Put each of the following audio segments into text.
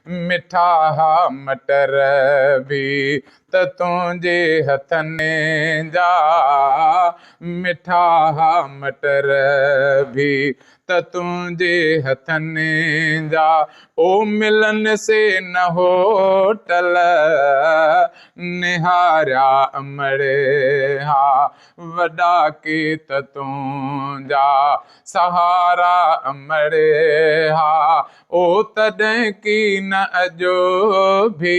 मिठा हा मटर भी त तुंहिंजे हथनि जा, मिठा हा मटर भी त तुंहिंजे हथनि जा। ओ मिलन से न होटल निहारिया अमड़े हा, वॾा के त तुंहिंजा सहारा अमड़े हा। ओ तॾहिं की न अजो भी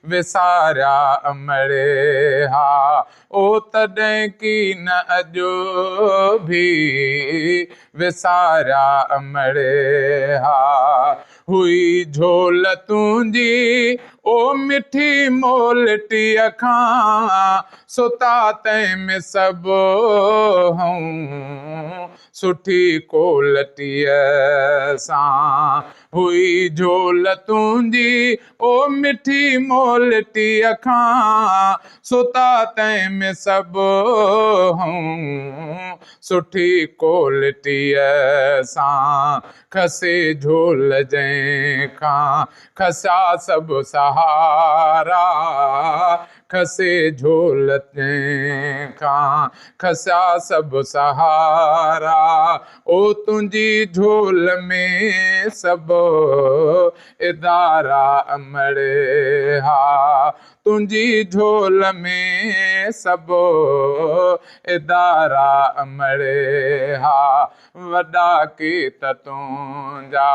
विसारिया अमड़े हा, ओ तॾहिं की न अजो भी विसारिया अमड़े हा। हुई झोल तुंहिंजी ओ मिठी मोलटीअ खां, सुता तंहिंमें सभु हूं सुठी कोलटीअ सां। हुई झोल तुंहिंजी ओ मिठी मोलटीअ खां, सुता तंहिंमें सभु हूं सुठी कोलटीअ सां। खसे झोल जंहिंखां खसा सभु सहारा, खसे झोल जंहिंखां खसा सभु सहारा। ओ तुंहिंजी झोल में सभु इदारा अमड़े हा, तुंहिंजी झोल में सभु इदारा अमड़े हा, वॾा के त तुंहिंजा